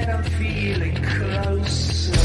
that I'm feeling closer.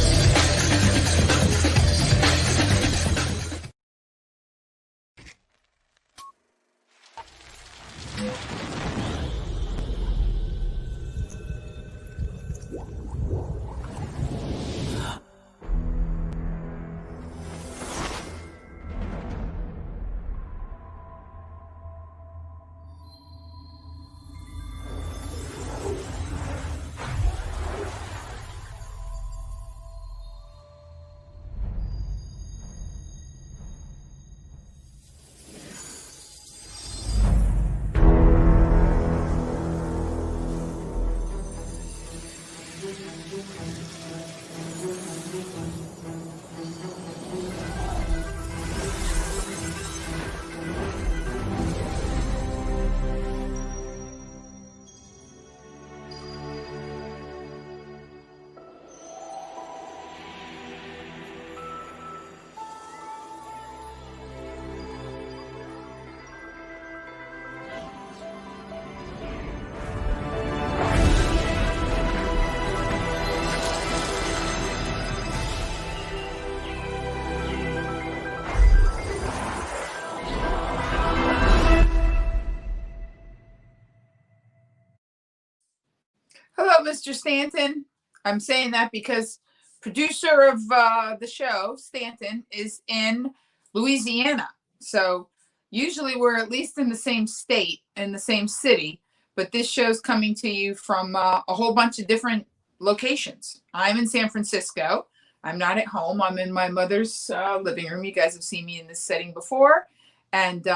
Hello, Mr. Stanton. I'm saying that because producer of the show, Stanton, is in Louisiana. So usually we're at least in the same state, in the same city, but this show's coming to you from a whole bunch of different locations. I'm in San Francisco. I'm not at home. I'm in my mother's living room. You guys have seen me in this setting before. And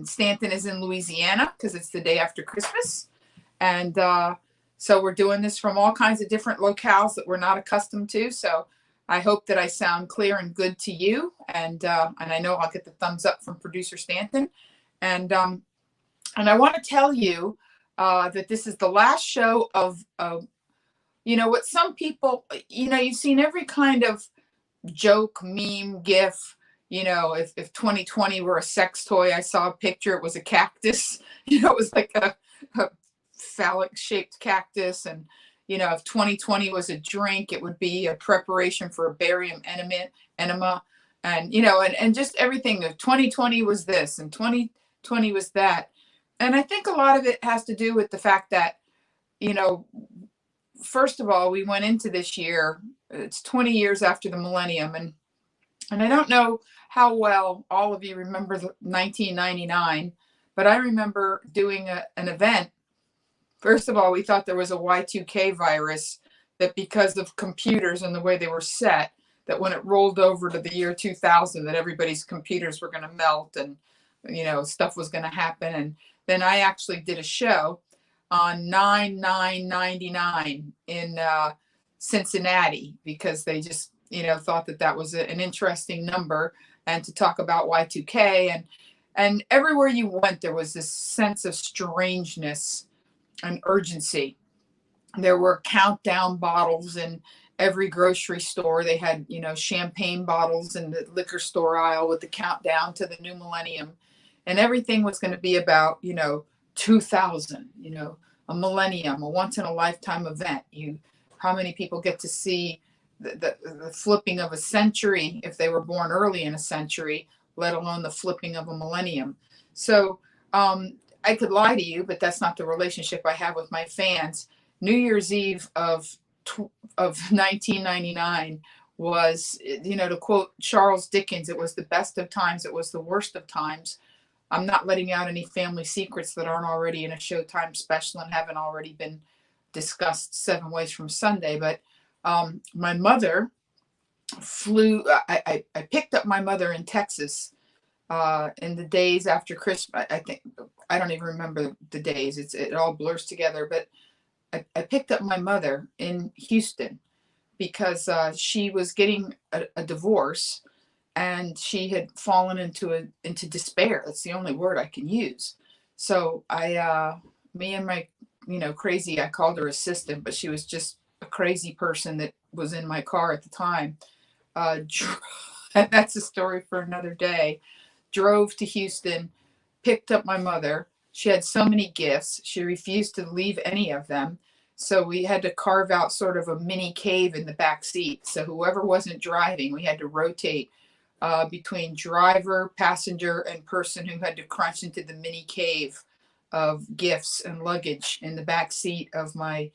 Stanton is in Louisiana because it's the day after Christmas. And so we're doing this from all kinds of different locales that we're not accustomed to. So I hope that I sound clear and good to you. And I know I'll get the thumbs up from producer Stanton. And I want to tell you that this is the last show of, what some people, you've seen every kind of joke, meme, gif. If 2020 were a sex toy, I saw a picture. It was a cactus. It was like a phallic shaped cactus. And if 2020 was a drink, it would be a preparation for a barium enema. And and just everything. If 2020 was this and 2020 was that. And I think a lot of it has to do with the fact that first of all, we went into this year, it's 20 years after the millennium, and I don't know how well all of you remember 1999, but I remember doing an event. First of all, we thought there was a Y2K virus, that because of computers and the way they were set, that when it rolled over to the year 2000, that everybody's computers were going to melt and, stuff was going to happen. And then I actually did a show on 9/9/99 in Cincinnati, because they just, thought that was an interesting number, and to talk about Y2K. And everywhere you went, there was this sense of strangeness and urgency. There were countdown bottles in every grocery store. They had, champagne bottles in the liquor store aisle with the countdown to the new millennium. And everything was going to be about, 2000, a millennium, a once in a lifetime event. How many people get to see the flipping of a century if they were born early in a century, let alone the flipping of a millennium. So I could lie to you, but that's not the relationship I have with my fans. New Year's Eve of 1999 was, to quote Charles Dickens, it was the best of times, it was the worst of times. I'm not letting out any family secrets that aren't already in a Showtime special and haven't already been discussed 7 Ways from Sunday. But my mother flew, I picked up my mother in Texas in the days after Christmas. I don't even remember the days. It all blurs together. But I picked up my mother in Houston because she was getting a divorce, and she had fallen into despair. That's the only word I can use. So me and my, crazy, I called her assistant, but she was just a crazy person that was in my car at the time. And that's a story for another day. Drove to Houston, picked up my mother. She had so many gifts. She refused to leave any of them. So we had to carve out sort of a mini cave in the back seat. So whoever wasn't driving, we had to rotate between driver, passenger, and person who had to crunch into the mini cave of gifts and luggage in the back seat of my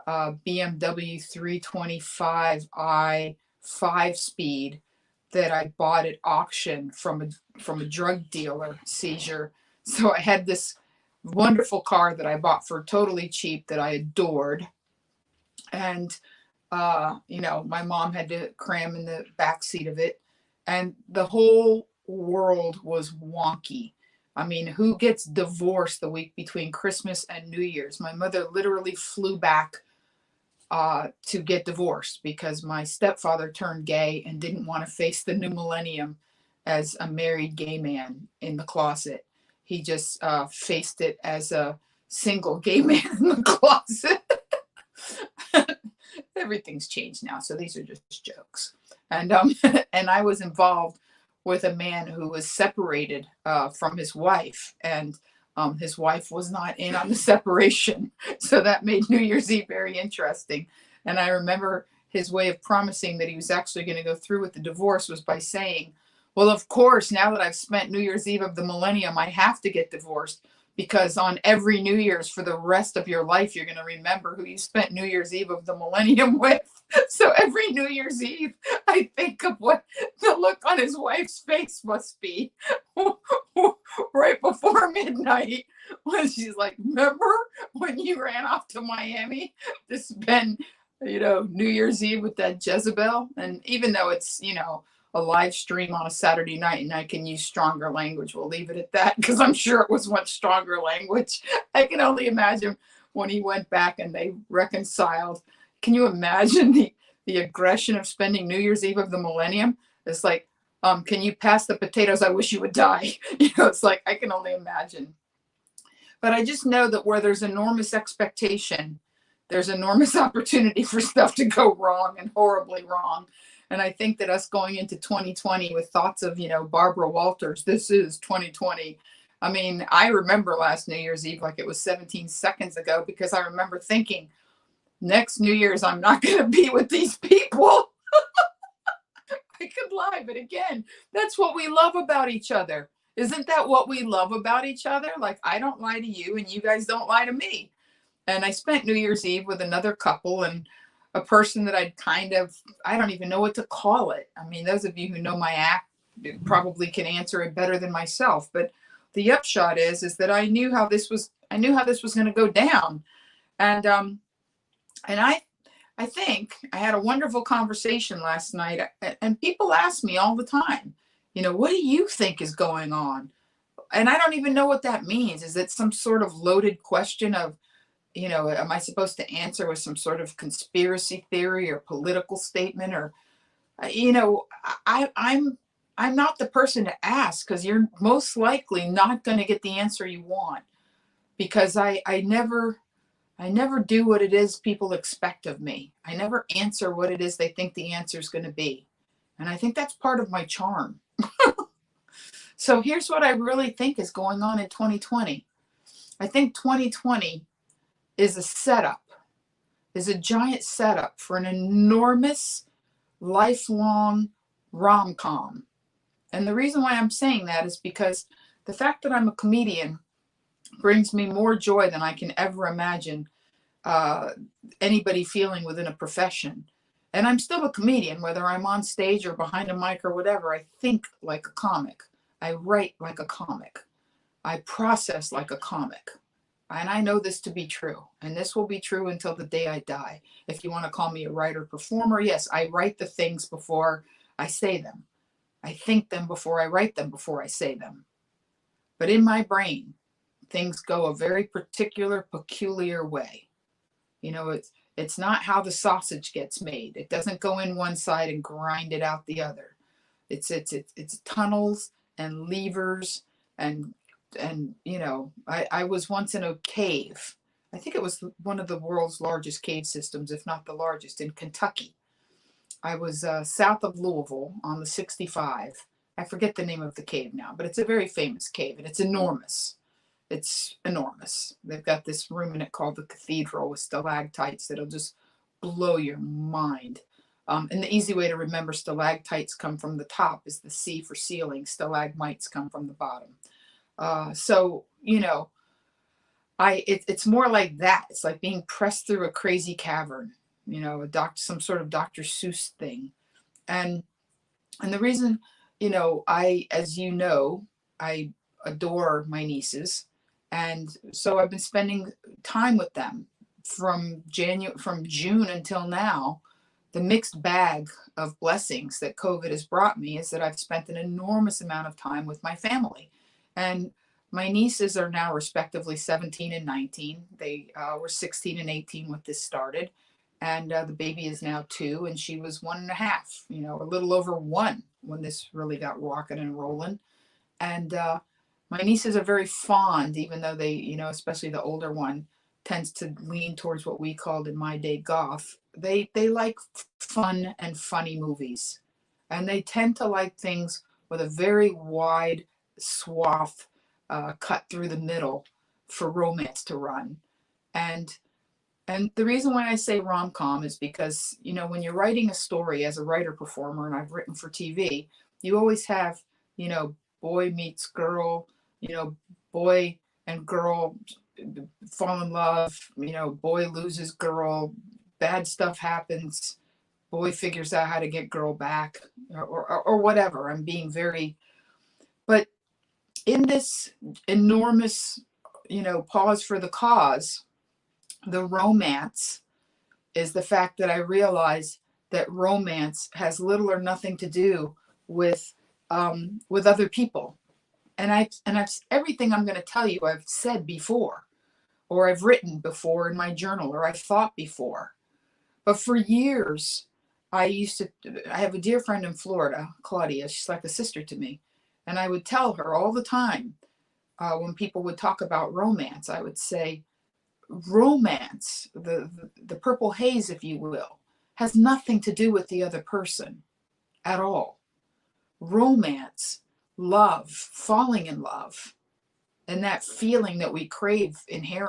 BMW 325i 5-speed that I bought at auction from a drug dealer seizure. So I had this wonderful car that I bought for totally cheap that I adored. And my mom had to cram in the back seat of it. And the whole world was wonky. I mean, who gets divorced the week between Christmas and New Year's? My mother literally flew back to get divorced because my stepfather turned gay and didn't want to face the new millennium as a married gay man in the closet. He just faced it as a single gay man in the closet. Everything's changed now, so these are just jokes. And and I was involved with a man who was separated from his wife, and his wife was not in on the separation. So that made New Year's Eve very interesting. And I remember his way of promising that he was actually going to go through with the divorce was by saying, well, of course, now that I've spent New Year's Eve of the millennium, I have to get divorced, because on every New Year's for the rest of your life, you're going to remember who you spent New Year's Eve of the millennium with. So every New Year's Eve, I think of what the look on his wife's face must be right before midnight when she's like, remember when you ran off to Miami to spend, New Year's Eve with that Jezebel? And even though it's, a live stream on a Saturday night and I can use stronger language, we'll leave it at that, because I'm sure it was much stronger language. I can only imagine when he went back and they reconciled. Can you imagine the aggression of spending New Year's Eve of the millennium? It's like, can you pass the potatoes? I wish you would die. It's like, I can only imagine. But I just know that where there's enormous expectation, there's enormous opportunity for stuff to go wrong, and horribly wrong. And I think that us going into 2020 with thoughts of, Barbara Walters, this is 2020. I mean, I remember last New Year's Eve like it was 17 seconds ago, because I remember thinking, next New Year's, I'm not going to be with these people. I could lie, but again, that's what we love about each other. Isn't that what we love about each other? Like, I don't lie to you and you guys don't lie to me. And I spent New Year's Eve with another couple and a person that I don't even know what to call it. I mean, those of you who know my act probably can answer it better than myself. But the upshot is that I knew how this was going to go down. And I think I had a wonderful conversation last night, and people ask me all the time, what do you think is going on? And I don't even know what that means. Is it some sort of loaded question of, am I supposed to answer with some sort of conspiracy theory or political statement? Or, I'm not the person to ask, because you're most likely not going to get the answer you want, because I never do what it is people expect of me. I never answer what it is they think the answer is going to be. And I think that's part of my charm. So here's what I really think is going on in 2020. I think 2020 is a giant setup for an enormous, lifelong rom-com. And the reason why I'm saying that is because the fact that I'm a comedian brings me more joy than I can ever imagine anybody feeling within a profession. And I'm still a comedian, whether I'm on stage or behind a mic or whatever. I think like a comic. I write like a comic. I process like a comic. And I know this to be true. And this will be true until the day I die. If you want to call me a writer performer, yes, I write the things before I say them. I think them before I write them, before I say them. But in my brain, things go a very particular, peculiar way. It's not how the sausage gets made. It doesn't go in one side and grind it out the other. It's tunnels and levers and I was once in a cave. I think it was one of the world's largest cave systems, if not the largest, in Kentucky. I was south of Louisville on the 65. I forget the name of the cave now, but it's a very famous cave, and it's enormous. It's enormous. They've got this room in it called the Cathedral with stalactites that'll just blow your mind. And the easy way to remember stalactites come from the top is the C for ceiling. Stalagmites come from the bottom. So, you know, it's more like that. It's like being pressed through a crazy cavern, you know, some sort of Dr. Seuss thing. And the reason, you know, as you know, I adore my nieces. And so I've been spending time with them from June until now. The mixed bag of blessings that COVID has brought me is that I've spent an enormous amount of time with my family. And my nieces are now respectively 17 and 19. They were 16 and 18 when this started. And the baby is now 2, and she was 1.5, you know, a little over 1 when this really got rocking and rolling. And my nieces are very fond, even though they, you know, especially the older one, tends to lean towards what we called in my day goth. They like fun and funny movies, and they tend to like things with a very wide swath cut through the middle for romance to run. And the reason why I say rom-com is because, you know, when you're writing a story as a writer performer, and I've written for TV, you always have, you know, boy meets girl, you know, boy and girl fall in love, you know, boy loses girl, bad stuff happens, boy figures out how to get girl back, or whatever. I'm being very, but in this enormous, you know, pause for the cause, the romance is the fact that I realize that romance has little or nothing to do with other people. And I've everything I'm going to tell you I've said before, or I've written before in my journal, or I've thought before. But for years, I have a dear friend in Florida, Claudia. She's like a sister to me. And I would tell her all the time when people would talk about romance, I would say, romance, the purple haze, if you will, has nothing to do with the other person at all. Romance, love, falling in love, and that feeling that we crave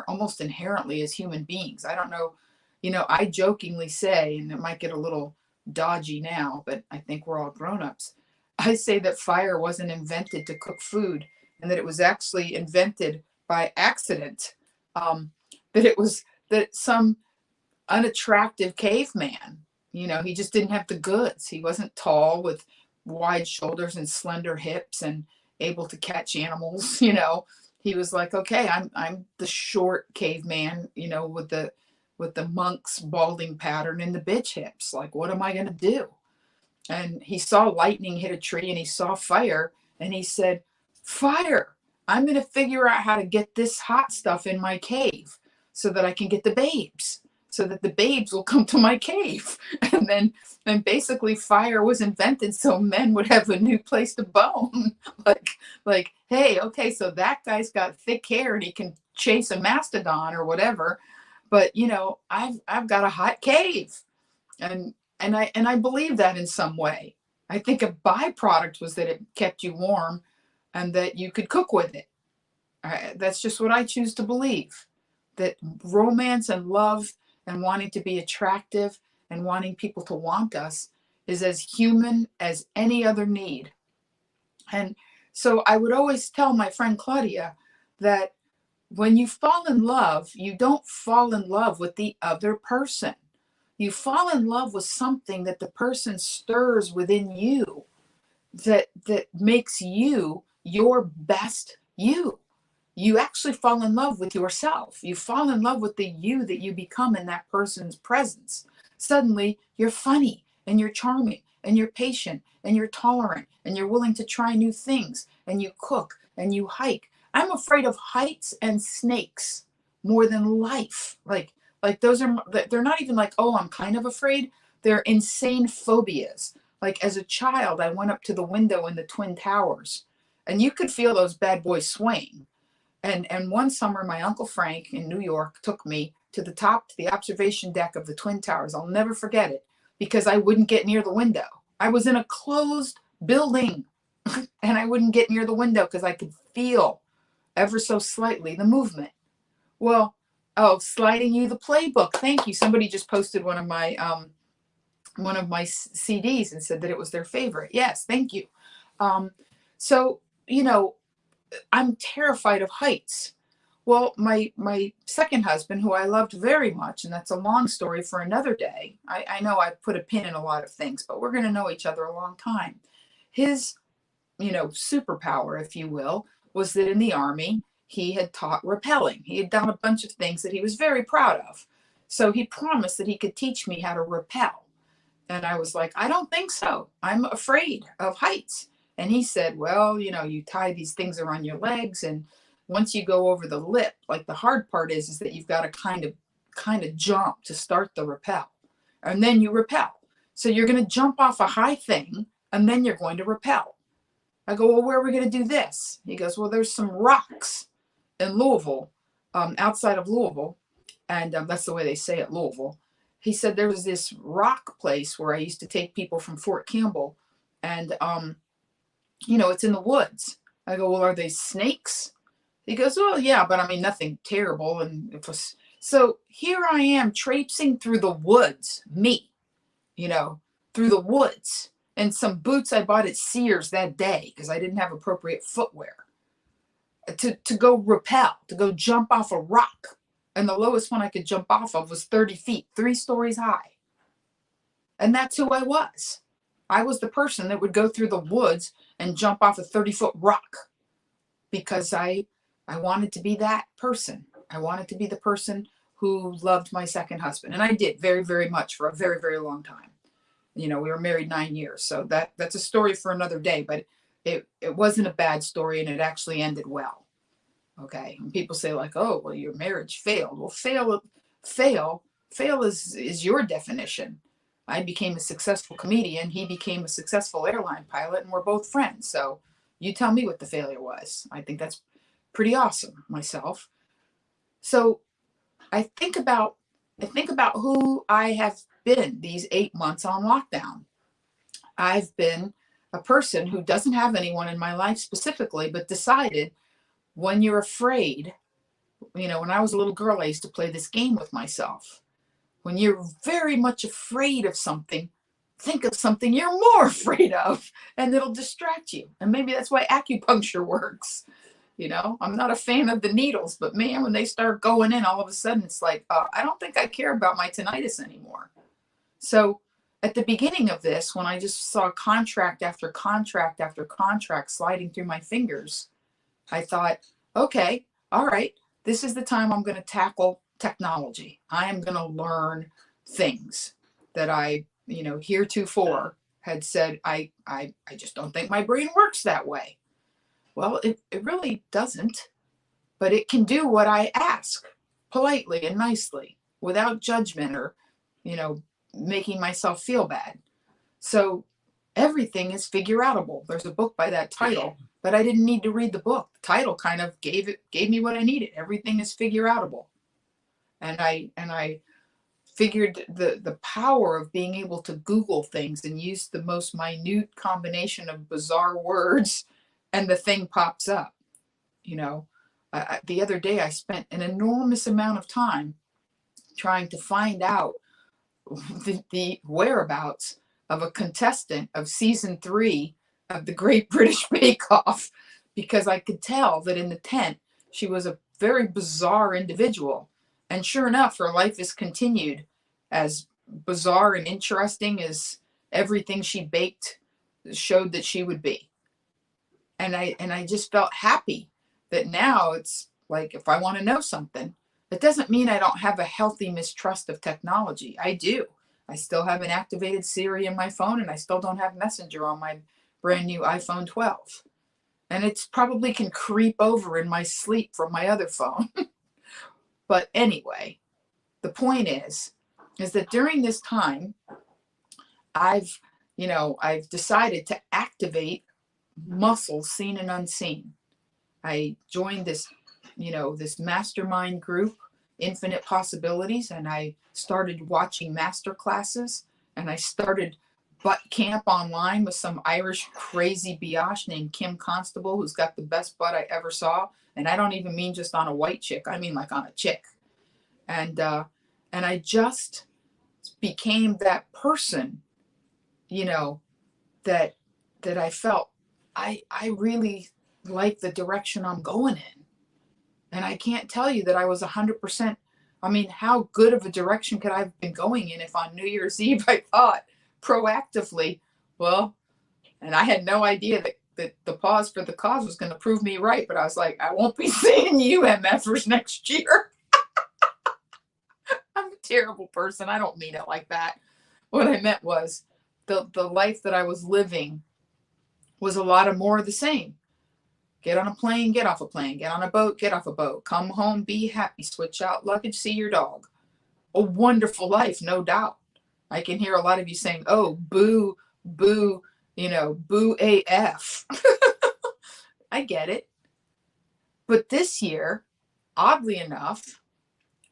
almost inherently as human beings. I don't know, you know, I jokingly say, and it might get a little dodgy now, but I think we're all grown-ups. I say that fire wasn't invented to cook food, and that it was actually invented by accident. That some unattractive caveman, you know, he just didn't have the goods. He wasn't tall with wide shoulders and slender hips and able to catch animals, you know. He was like, okay, I'm the short caveman, you know, with the monk's balding pattern and the bitch hips. Like, what am I going to do? And he saw lightning hit a tree, and he saw fire, and he said, fire, I'm going to figure out how to get this hot stuff in my cave so that I can get the babes, so that the babes will come to my cave. And then basically fire was invented so men would have a new place to bone. like, hey, okay, so that guy's got thick hair and he can chase a mastodon or whatever. But, you know, I've got a hot cave. And I believe that in some way. I think a byproduct was that it kept you warm and that you could cook with it. That's just what I choose to believe. That romance and love and wanting to be attractive and wanting people to want us is as human as any other need. And so I would always tell my friend Claudia that when you fall in love, you don't fall in love with the other person. You fall in love with something that the person stirs within you, that makes you your best you. You actually fall in love with yourself. You fall in love with the you that you become in that person's presence. Suddenly, you're funny and you're charming and you're patient and you're tolerant and you're willing to try new things and you cook and you hike. I'm afraid of heights and snakes more than life. Like those are, they're not even like, oh, I'm kind of afraid. They're insane phobias. Like as a child, I went up to the window in the Twin Towers and you could feel those bad boys swaying. And one summer, my Uncle Frank in New York took me to the observation deck of the Twin Towers. I'll never forget it because I wouldn't get near the window. I was in a closed building and I wouldn't get near the window because I could feel ever so slightly the movement. Well, oh, sliding you the playbook. Thank you. Somebody just posted one of my CDs and said that it was their favorite. Yes, thank you. So, you know, I'm terrified of heights. Well, my second husband, who I loved very much, and that's a long story for another day. I know I put a pin in a lot of things, but we're going to know each other a long time. His, superpower, if you will, was that in the Army, he had taught rappelling. He had done a bunch of things that he was very proud of. So he promised that he could teach me how to rappel. And I was like, I don't think so. I'm afraid of heights. And he said, well, you tie these things around your legs, and once you go over the lip, like the hard part is that you've got to kind of jump to start the rappel. And then you rappel. So you're going to jump off a high thing and then you're going to rappel. I go, well, where are we going to do this? He goes, well, there's some rocks in Louisville, outside of Louisville. And that's the way they say it, Louisville. He said there was this rock place where I used to take people from Fort Campbell. And, it's in the woods. I go, well, are they snakes? He goes, well, yeah, but I mean, nothing terrible. And it was, so here I am traipsing through the woods, through the woods, and some boots I bought at Sears that day because I didn't have appropriate footwear to go rappel, to go jump off a rock. And the lowest one I could jump off of was 30 feet, 3 stories high. And that's who I was. I was the person that would go through the woods and jump off a 30-foot rock because I wanted to be that person. I wanted to be the person who loved my second husband. And I did very, very much for a very, very long time. We were married 9 years. So that's a story for another day, but it wasn't a bad story, and it actually ended well. Okay. And people say like, oh, well, your marriage failed. Well, fail is your definition. I became a successful comedian. He became a successful airline pilot, and we're both friends. So you tell me what the failure was. I think that's pretty awesome myself. So I think about who I have been these 8 months on lockdown. I've been a person who doesn't have anyone in my life specifically, but decided when you're afraid, when I was a little girl, I used to play this game with myself. When you're very much afraid of something, think of something you're more afraid of, and it'll distract you. And maybe that's why acupuncture works. I'm not a fan of the needles, but man, when they start going in, all of a sudden it's like, I don't think I care about my tinnitus anymore. So at the beginning of this, when I just saw contract after contract after contract sliding through my fingers, I thought, okay, all right, this is the time I'm going to tackle technology. I am going to learn things that I, heretofore had said, I just don't think my brain works that way. Well, it really doesn't, but it can do what I ask politely and nicely without judgment or, making myself feel bad. So everything is figure outable. There's a book by that title, but I didn't need to read the book. The title kind of gave me what I needed. Everything is figure outable. And I figured the power of being able to Google things and use the most minute combination of bizarre words, and the thing pops up. The other day I spent an enormous amount of time trying to find out the whereabouts of a contestant of season 3 of the Great British Bake Off, because I could tell that in the tent she was a very bizarre individual. And sure enough, her life has continued as bizarre and interesting as everything she baked showed that she would be. And I just felt happy that now it's like, if I want to know something, it doesn't mean I don't have a healthy mistrust of technology. I do. I still have an activated Siri in my phone, and I still don't have Messenger on my brand new iPhone 12. And it's probably can creep over in my sleep from my other phone. But anyway, the point is that during this time, I've decided to activate muscles seen and unseen. I joined this mastermind group, Infinite Possibilities, and I started watching master classes, and I started butt camp online with some Irish crazy biatch named Kim Constable, who's got the best butt I ever saw. And I don't even mean just on a white chick. I mean like on a chick. And I just became that person, you know, that I felt I really like the direction I'm going in. And I can't tell you that I was 100%. I mean, how good of a direction could I have been going in if on New Year's Eve I thought proactively, well, and I had no idea that the pause for the cause was going to prove me right. But I was like, I won't be seeing you MFers next year. I'm a terrible person. I don't mean it like that. What I meant was the life that I was living was a lot of more of the same. Get on a plane, get off a plane, get on a boat, get off a boat, come home, be happy, switch out luggage, see your dog. A wonderful life, no doubt. I can hear a lot of you saying, oh, boo, boo, boo AF. I get it. But this year, oddly enough,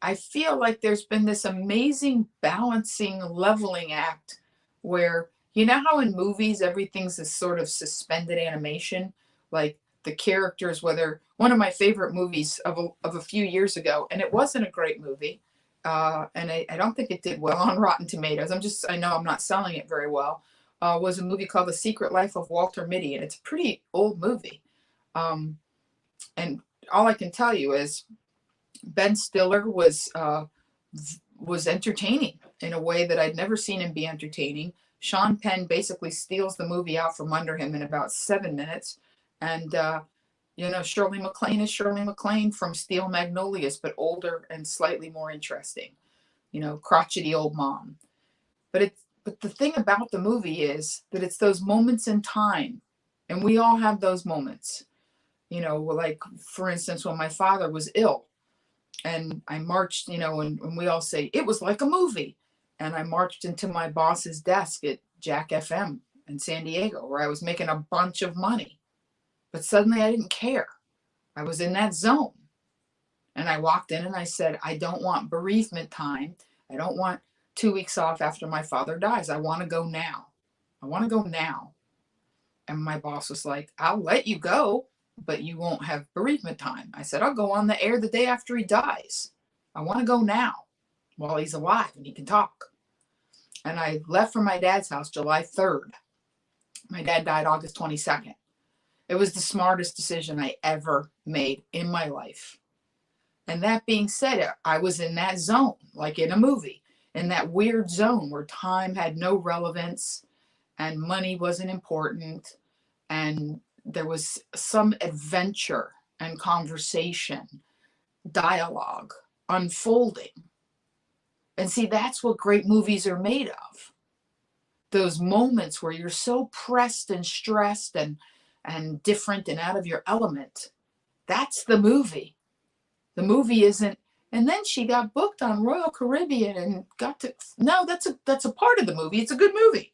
I feel like there's been this amazing balancing, leveling act where, you know how in movies everything's this sort of suspended animation, like the characters, whether one of my favorite movies of a few years ago, and it wasn't a great movie, and I don't think it did well on Rotten Tomatoes. I know I'm not selling it very well, was a movie called The Secret Life of Walter Mitty, and it's a pretty old movie. And all I can tell you is Ben Stiller was entertaining in a way that I'd never seen him be entertaining. Sean Penn basically steals the movie out from under him in about 7 minutes. And, Shirley MacLaine is Shirley MacLaine from Steel Magnolias, but older and slightly more interesting, crotchety old mom. But the thing about the movie is that it's those moments in time, and we all have those moments, like, for instance, when my father was ill and I marched, and we all say it was like a movie. And I marched into my boss's desk at Jack FM in San Diego, where I was making a bunch of money. But suddenly I didn't care. I was in that zone. And I walked in and I said, I don't want bereavement time. I don't want 2 weeks off after my father dies. I want to go now. I want to go now. And my boss was like, I'll let you go, but you won't have bereavement time. I said, I'll go on the air the day after he dies. I want to go now while he's alive and he can talk. And I left from my dad's house July 3rd. My dad died August 22nd. It was the smartest decision I ever made in my life. And that being said, I was in that zone, like in a movie, in that weird zone where time had no relevance and money wasn't important. And there was some adventure and conversation, dialogue unfolding. And see, that's what great movies are made of. Those moments where you're so pressed and stressed and different and out of your element. That's the movie. The movie isn't, and then she got booked on Royal Caribbean and got to, no, that's a part of the movie. It's a good movie.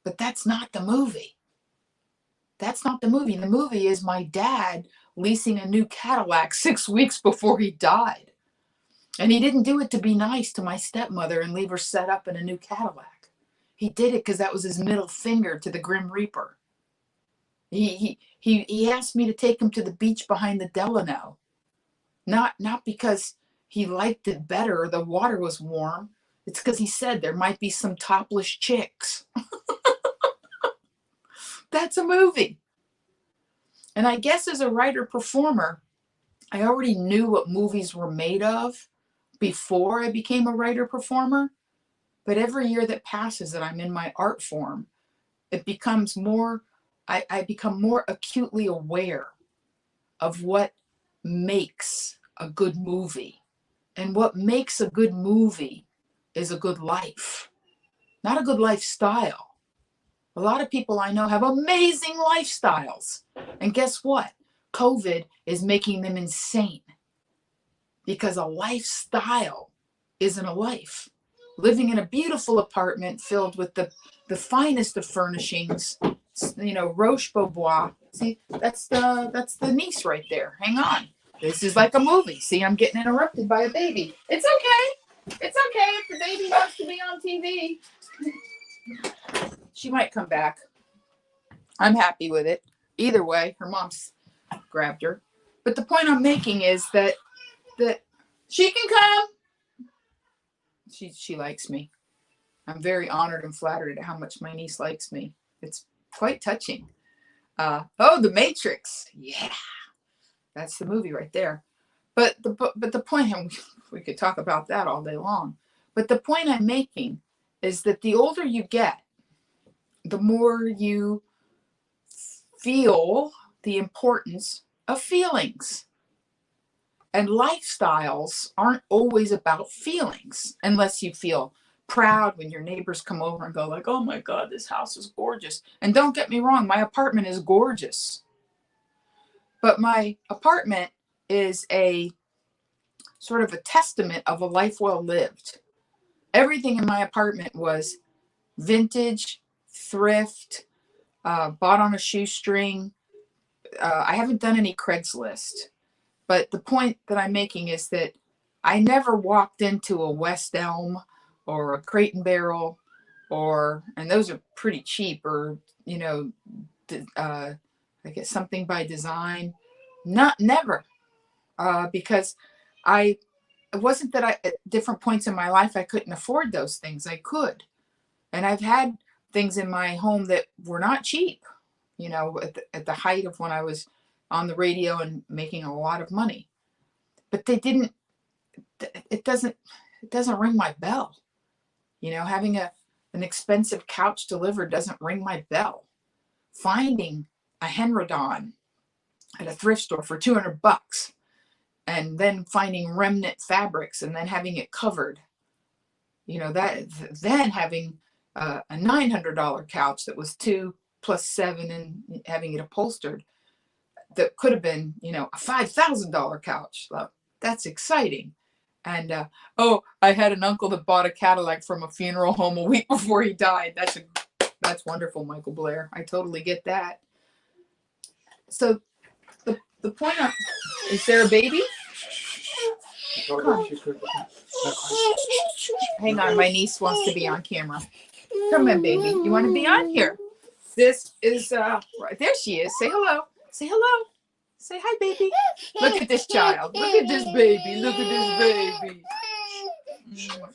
But that's not the movie. That's not the movie. The movie is my dad leasing a new Cadillac 6 weeks before he died. And he didn't do it to be nice to my stepmother and leave her set up in a new Cadillac. He did it because that was his middle finger to the Grim Reaper. He asked me to take him to the beach behind the Delano. Not because he liked it better or the water was warm. It's because he said there might be some topless chicks. That's a movie. And I guess as a writer-performer, I already knew what movies were made of before I became a writer-performer. But every year that passes that I'm in my art form, it becomes more, I become more acutely aware of what makes a good movie. And what makes a good movie is a good life, not a good lifestyle. A lot of people I know have amazing lifestyles. And guess what? COVID is making them insane because a lifestyle isn't a life. Living in a beautiful apartment filled with the finest of furnishings, Roche Beaubois. See, that's the niece right there. Hang on. This is like a movie. See, I'm getting interrupted by a baby. It's okay. It's okay if the baby wants to be on TV. She might come back. I'm happy with it. Either way, her mom's grabbed her. But the point I'm making is that she can come. She likes me. I'm very honored and flattered at how much my niece likes me. It's quite touching. Oh, The Matrix. Yeah, that's the movie right there. But the point, and we could talk about that all day long. But the point I'm making is that the older you get, the more you feel the importance of feelings. And lifestyles aren't always about feelings, unless you feel proud when your neighbors come over and go like, oh my God, this house is gorgeous. And don't get me wrong, my apartment is gorgeous. But my apartment is a sort of a testament of a life well lived. Everything in my apartment was vintage, thrift, bought on a shoestring. I haven't done any Craigslist. But the point that I'm making is that I never walked into a West Elm or a Crate and Barrel, and those are pretty cheap, or, I guess something by design. Never. Because it wasn't that at different points in my life I couldn't afford those things. I could. And I've had things in my home that were not cheap, at the height of when I was on the radio and making a lot of money. But it doesn't ring my bell. Having an expensive couch delivered doesn't ring my bell. Finding a Henrodon at a thrift store for $200 and then finding remnant fabrics and then having it covered, then having a $900 couch that was 2 + 7 and having it upholstered, that could have been, a $5,000 couch. Well, that's exciting. And I had an uncle that bought a Cadillac from a funeral home a week before he died. That's wonderful, Michael Blair. I totally get that. So the point is there a baby? Come. Hang on, my niece wants to be on camera. Come on, baby. You want to be on here? This is right there. She is. Say hello. Say hello. Say hi, baby. Look at this child. Look at this baby. Look at this baby.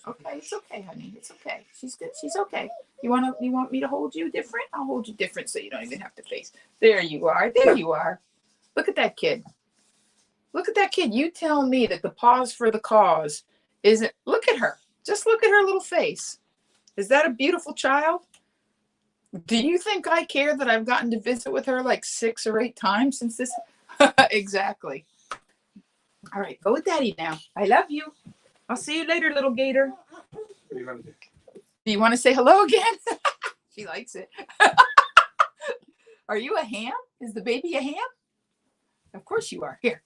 Okay, it's okay, honey. It's okay. She's good. She's okay. You want me to hold you different? I'll hold you different so you don't even have to face. There you are. There you are. Look at that kid. Look at that kid. You tell me that the pause for the cause isn't. Look at her. Just look at her little face. Is that a beautiful child? Do you think I care that I've gotten to visit with her like 6 or 8 times since this? Exactly. All right, go with Daddy now. I love you. I'll see you later, little gator. What are you going to do? Do you want to say hello again? She likes it. Are you a ham? Is the baby a ham? Of course you are. Here,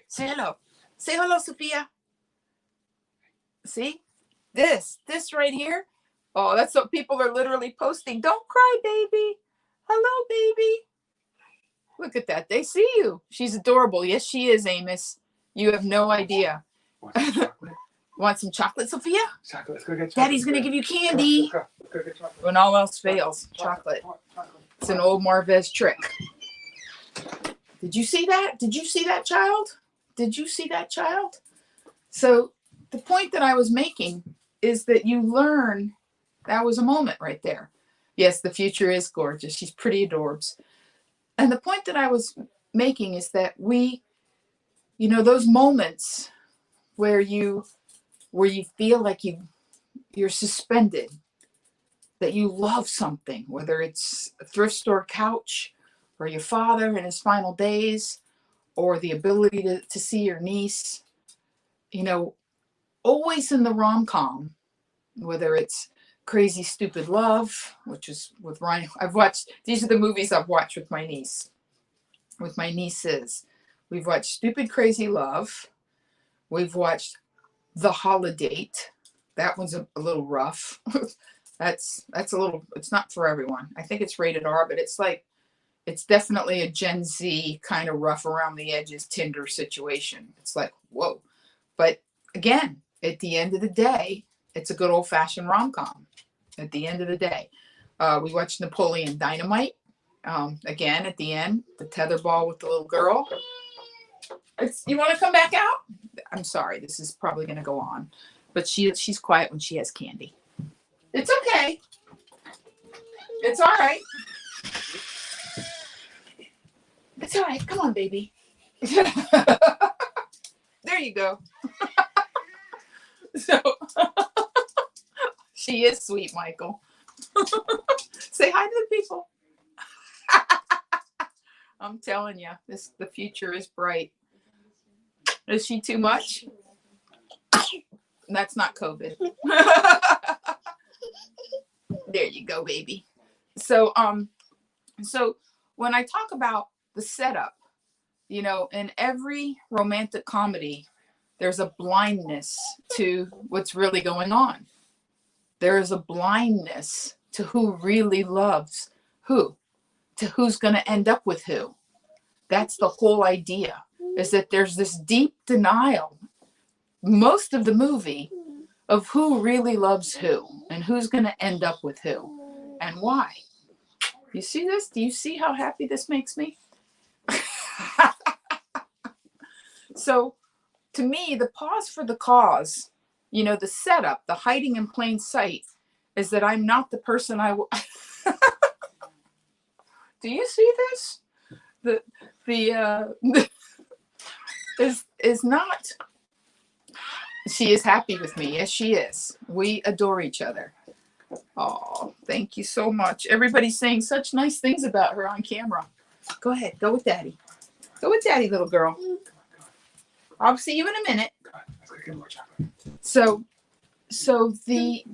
say hello. Say hello, Sophia. See? This right here. Oh, that's what people are literally posting. Don't cry, baby. Hello, baby. Look at that. They see you. She's adorable. Yes, she is, Amos. You have no idea. Want some chocolate? Want some chocolate, Sophia? Chocolate. Let's go get chocolate. Daddy's going to give you candy. Let's go get chocolate. When all else fails, chocolate. It's an old Marvez trick. Did you see that? Did you see that, child? Did you see that, child? So the point that I was making is that you learn. That was a moment right there. Yes, the future is gorgeous. She's pretty adorbs. And the point that I was making is that we, those moments where you feel like you're suspended, that you love something, whether it's a thrift store couch or your father in his final days, or the ability to see your niece, always in the rom-com, whether it's Crazy Stupid Love, which is with Ryan. These are the movies I've watched with my niece, with my nieces. We've watched Stupid Crazy Love. We've watched The Holiday. That one's a little rough. That's a little, it's not for everyone. I think it's rated R, but it's definitely a Gen Z kind of rough around the edges Tinder situation. It's like, whoa. But again, at the end of the day, it's a good old fashioned rom-com. At the end of the day, we watched Napoleon Dynamite. Again, at the end, the tetherball with the little girl. You want to come back out? I'm sorry. This is probably going to go on, but she's quiet when she has candy. It's okay. It's all right. It's all right. Come on, baby. There you go. So she is sweet, Michael. Say hi to the people. I'm telling you, the future is bright. Is she too much? That's not COVID. There you go, baby. So when I talk about the setup, you know, in every romantic comedy, there's a blindness to what's really going on. There is a blindness to who really loves who, to who's going to end up with who. That's the whole idea, is that there's this deep denial, most of the movie, of who really loves who and who's going to end up with who and why. You see this? Do you see how happy this makes me? So to me, the pause for the cause, you know, the setup, the hiding in plain sight, is that I'm not the person I Do you see this? Is not. She is happy with me. Yes, she is. We adore each other. Oh, thank you so much. Everybody's saying such nice things about her on camera. Go ahead. Go with Daddy. Go with Daddy, little girl. I'll see you in a minute. So the,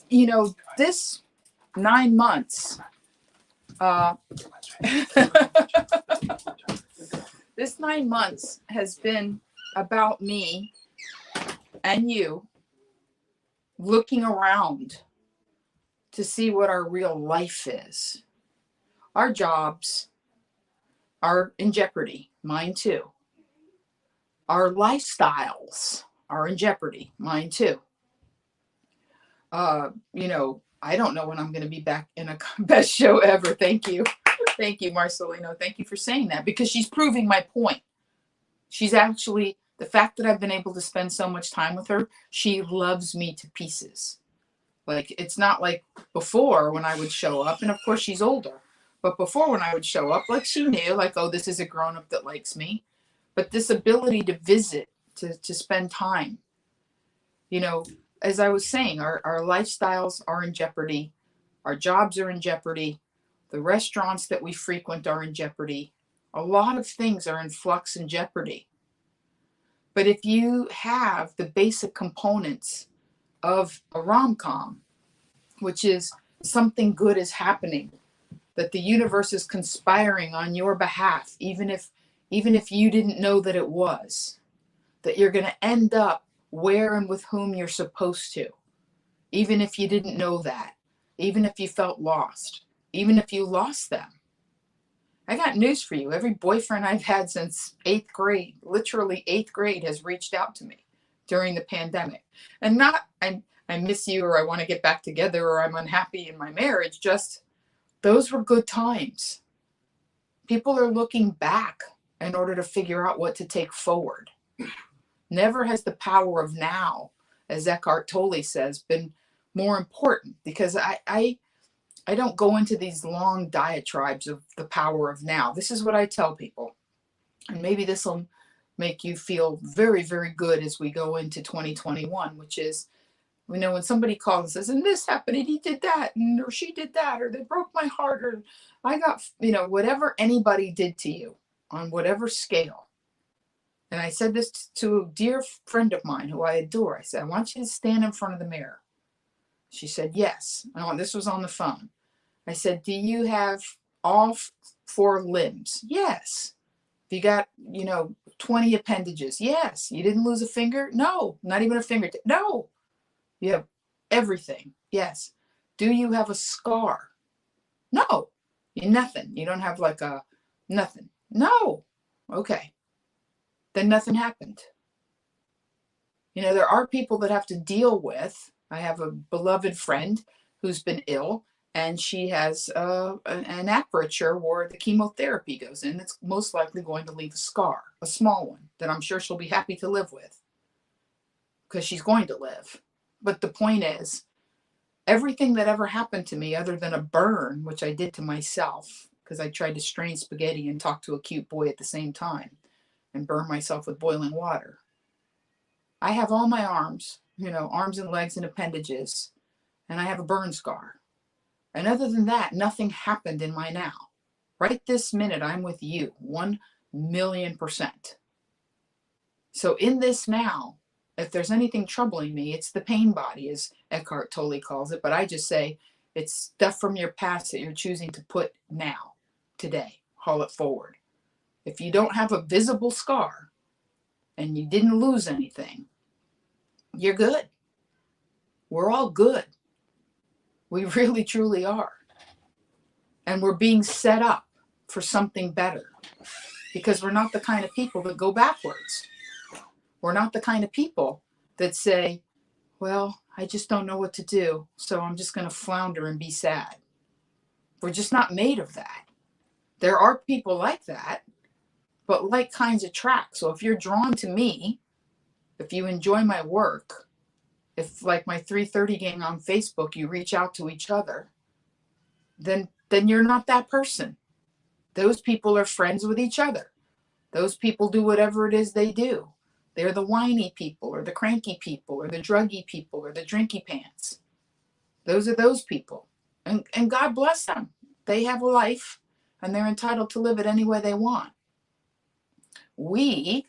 you know, this 9 months, this 9 months has been about me and you looking around to see what our real life is. Our jobs are in jeopardy. Mine too. Our lifestyles are in jeopardy. Mine too. You know, I don't know when I'm going to be back in a best show ever. Thank you. Thank you, Marcelino. Thank you for saying that, because she's proving my point. She's actually, the fact that I've been able to spend so much time with her, she loves me to pieces. Like, it's not like before when I would show up, and of course she's older, but before when I would show up, like, she knew, like, oh, this is a grown-up that likes me. But this ability to visit, to spend time, you know, as I was saying, our lifestyles are in jeopardy. Our jobs are in jeopardy. The restaurants that we frequent are in jeopardy. A lot of things are in flux and jeopardy. But if you have the basic components of a rom-com, which is something good is happening, that the universe is conspiring on your behalf, even if you didn't know that it was, that you're going to end up where and with whom you're supposed to, even if you didn't know that, even if you felt lost, even if you lost them. I got news for you. Every boyfriend I've had since 8th grade, literally 8th grade, has reached out to me during the pandemic. And not, I miss you, or I want to get back together, or I'm unhappy in my marriage. Just, those were good times. People are looking back in order to figure out what to take forward. Never has the power of now, as Eckhart Tolle says, been more important, because I don't go into these long diatribes of the power of now. This is what I tell people, and maybe this will make you feel very, very good as we go into 2021, which is, you know, when somebody calls and says, and this happened, and he did that, and or she did that, or they broke my heart, or I got, you know, whatever anybody did to you on whatever scale. And I said this to a dear friend of mine who I adore. I said, I want you to stand in front of the mirror. She said, yes. This was on the phone. I said, do you have all 4 limbs? Yes. You got, 20 appendages? Yes. You didn't lose a finger? No. Not even a fingertip? No. You have everything? Yes. Do you have a scar? No. Nothing. You don't have like a nothing? No. Okay. Then nothing happened. There are people that have to deal with. I have a beloved friend who's been ill, and she has an aperture where the chemotherapy goes in. It's most likely going to leave a scar, a small one, that I'm sure she'll be happy to live with because she's going to live. But the point is, everything that ever happened to me other than a burn, which I did to myself because I tried to strain spaghetti and talk to a cute boy at the same time and burn myself with boiling water. I have all my arms, arms and legs and appendages, and I have a burn scar. And other than that, nothing happened in my now. Right this minute, I'm with you, 1,000,000%. So in this now, if there's anything troubling me, it's the pain body, as Eckhart Tolle calls it. But I just say it's stuff from your past that you're choosing to put now, today, haul it forward. If you don't have a visible scar and you didn't lose anything, you're good. We're all good. We really, truly are. And we're being set up for something better because we're not the kind of people that go backwards. We're not the kind of people that say, well, I just don't know what to do, so I'm just going to flounder and be sad. We're just not made of that. There are people like that, but like kinds attract. So if you're drawn to me, if you enjoy my work, if like my 3:30 gang on Facebook, you reach out to each other, then you're not that person. Those people are friends with each other. Those people do whatever it is they do. They're the whiny people or the cranky people or the druggy people or the drinky pants. Those are those people. And God bless them. They have a life and they're entitled to live it any way they want. We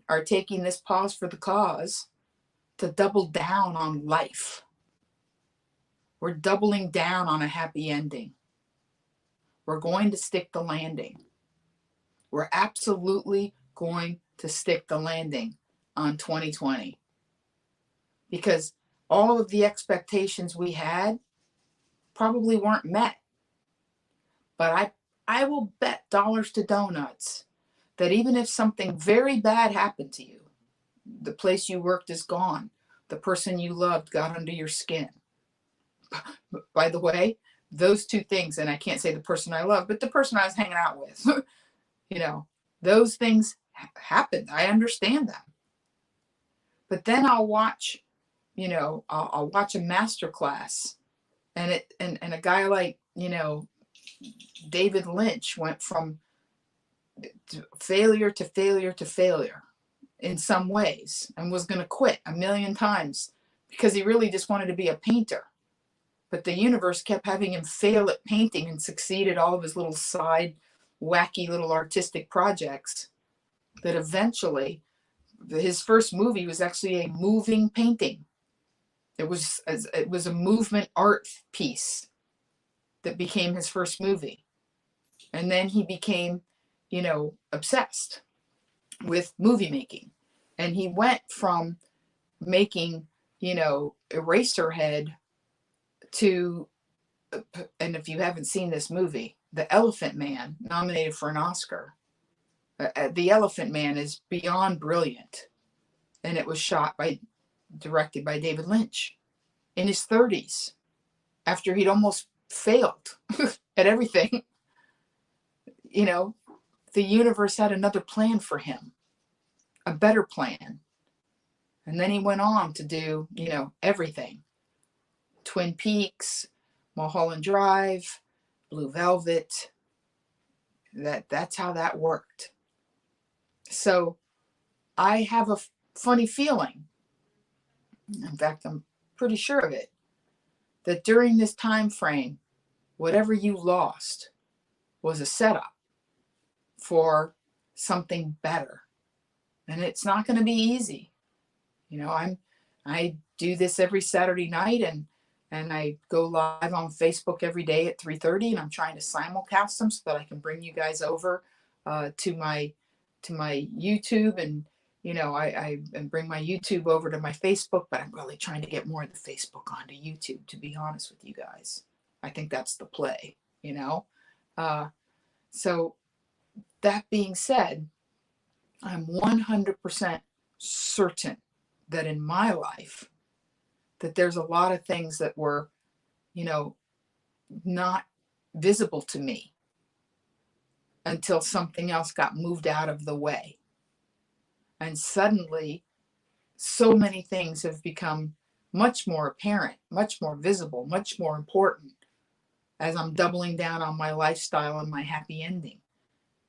are taking this pause for the cause to double down on life. We're doubling down on a happy ending. We're going to stick the landing. We're absolutely going to stick the landing on 2020. Because all of the expectations we had probably weren't met. But I will bet dollars to donuts that even if something very bad happened to you, the place you worked is gone, the person you loved got under your skin. By the way, those two things, and I can't say the person I love, but the person I was hanging out with, those things happened. I understand them. But then I'll watch, I'll watch a master class and a guy like, David Lynch went from failure to failure to failure in some ways and was going to quit 1,000,000 times because he really just wanted to be a painter. But the universe kept having him fail at painting and succeed at all of his little side, wacky little artistic projects that eventually his first movie was actually a moving painting. It was a movement art piece that became his first movie. And then he became, obsessed with movie making. And he went from making, Eraserhead to, and if you haven't seen this movie, The Elephant Man, nominated for an Oscar. The Elephant Man is beyond brilliant. And it was directed by David Lynch in his 30s, after he'd almost failed at everything. The universe had another plan for him, a better plan. And then he went on to do, everything. Twin Peaks, Mulholland Drive, Blue Velvet. That's how that worked. So I have a funny feeling, in fact, I'm pretty sure of it, that during this time frame, whatever you lost was a setup for something better. And it's not going to be easy. I do this every Saturday night and I go live on Facebook every day at 3:30, and I'm trying to simulcast them so that I can bring you guys over to my YouTube, and I bring my YouTube over to my Facebook, but I'm really trying to get more of the Facebook onto YouTube, to be honest with you guys. I think that's the play, So that being said, I'm 100% certain that in my life, that there's a lot of things that were not visible to me until something else got moved out of the way. And suddenly, so many things have become much more apparent, much more visible, much more important as I'm doubling down on my lifestyle and my happy ending.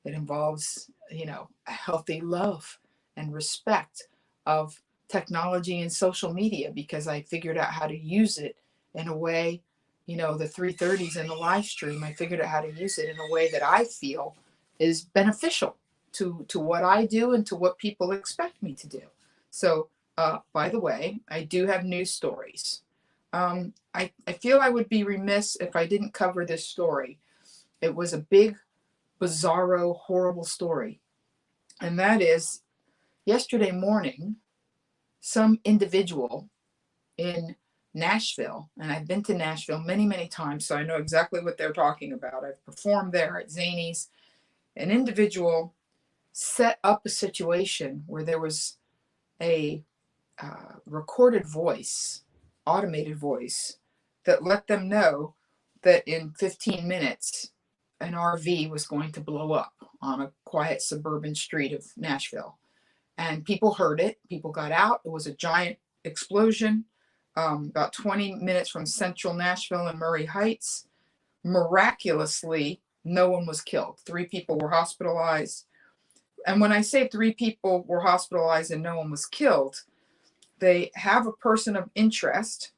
It involves, a healthy love and respect of technology and social media, because I figured out how to use it in a way, the 330s and the live stream, I figured out how to use it in a way that I feel is beneficial to what I do and to what people expect me to do. So, by the way, I do have news stories. I feel I would be remiss if I didn't cover this story. It was a big, bizarro, horrible story. And that is, yesterday morning, some individual in Nashville, and I've been to Nashville many, many times, so I know exactly what they're talking about. I've performed there at Zanies. An individual set up a situation where there was a recorded voice, automated voice, that let them know that in 15 minutes, an RV was going to blow up on a quiet suburban street of Nashville. And people heard it. People got out. It was a giant explosion, about 20 minutes from central Nashville and Murray Heights. Miraculously, no one was killed. 3 people were hospitalized. And when I say 3 people were hospitalized and no one was killed, they have a person of interest.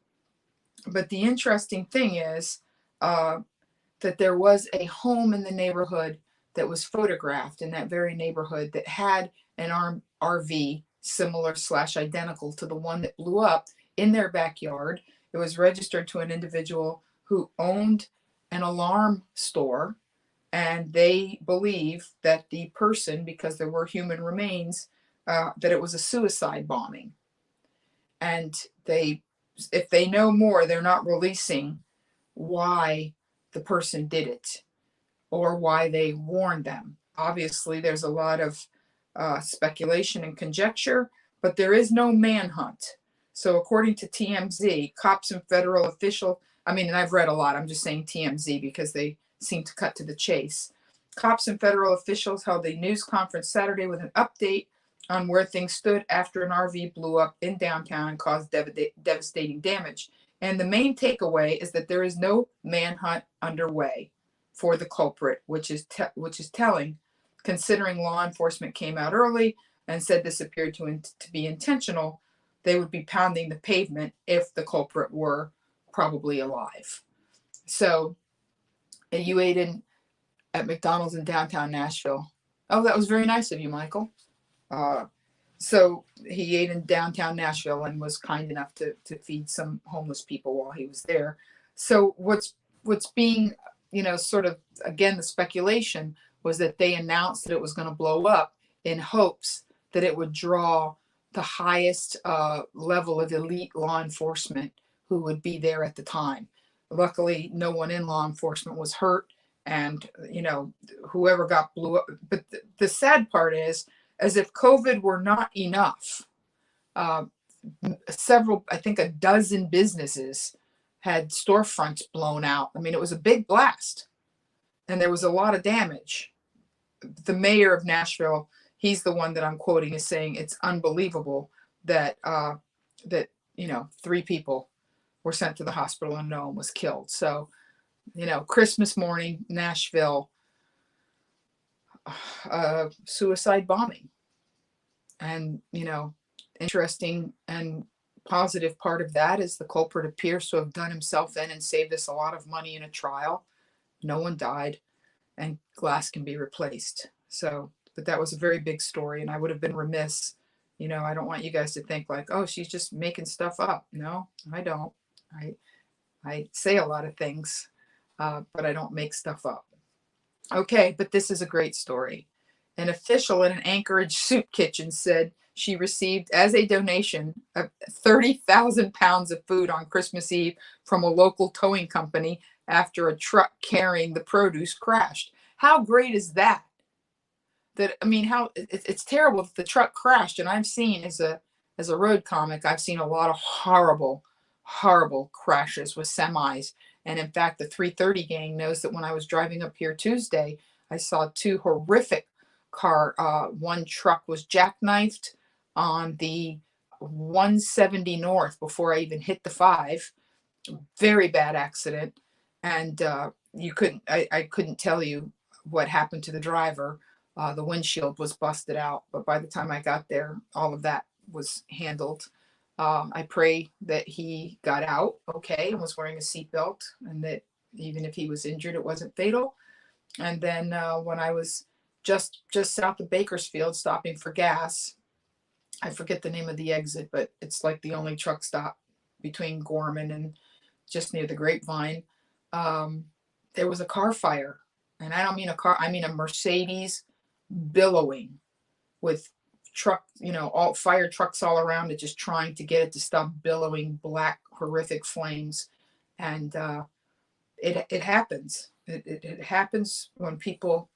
But the interesting thing is that there was a home in the neighborhood that was photographed in that very neighborhood that had an RV similar / identical to the one that blew up in their backyard. It was registered to an individual who owned an alarm store, and they believe that the person, because there were human remains, that it was a suicide bombing. And if they know more, they're not releasing why the person did it or why they warned them. Obviously, there's a lot of speculation and conjecture, but there is no manhunt. So according to TMZ, cops and federal officials, and I've read a lot, I'm just saying TMZ because they seem to cut to the chase. Cops and federal officials held a news conference Saturday with an update on where things stood after an RV blew up in downtown and caused devastating damage. And the main takeaway is that there is no manhunt underway for the culprit, which is telling, considering law enforcement came out early and said this appeared to be intentional. They would be pounding the pavement if the culprit were probably alive. So you ate in at McDonald's in downtown Nashville. Oh, that was very nice of you, Michael. So he ate in downtown Nashville and was kind enough to feed some homeless people while he was there. So what's being, sort of, again, the speculation was that they announced that it was going to blow up in hopes that it would draw the highest level of elite law enforcement who would be there at the time. Luckily, no one in law enforcement was hurt, and, whoever got blew up. But the sad part is, as if COVID were not enough, several, I think a dozen businesses had storefronts blown out. It was a big blast, and there was a lot of damage. The mayor of Nashville, he's the one that I'm quoting, is saying it's unbelievable that 3 people were sent to the hospital and no one was killed. So, Christmas morning, Nashville, suicide bombing. And, interesting and positive part of that is the culprit appears to have done himself in and saved us a lot of money in a trial. No one died, and glass can be replaced. So, but that was a very big story, and I would have been remiss. I don't want you guys to think like, oh, she's just making stuff up. No, I don't. I say a lot of things, but I don't make stuff up. Okay, but this is a great story. An official in an Anchorage soup kitchen said she received as a donation of 30,000 pounds of food on Christmas Eve from a local towing company after a truck carrying the produce crashed. How great is that? It's terrible that the truck crashed. And I've seen, as a road comic, I've seen a lot of horrible crashes with semis And in fact, the 330 gang knows that when I was driving up here Tuesday, I saw two horrific car. One truck was jackknifed on the 170 north before I even hit the 5. Very bad accident. And I couldn't tell you what happened to the driver. The windshield was busted out, but by the time I got there, all of that was handled. I pray that he got out okay and was wearing a seatbelt, and that even if he was injured, it wasn't fatal. And then when I was just south of Bakersfield, stopping for gas, I forget the name of the exit, but it's like the only truck stop between Gorman and just near the Grapevine. There was a car fire, and I don't mean a car, I mean a Mercedes billowing with truck, all fire trucks all around it, just trying to get it to stop billowing black, horrific flames. And it happens. It happens when people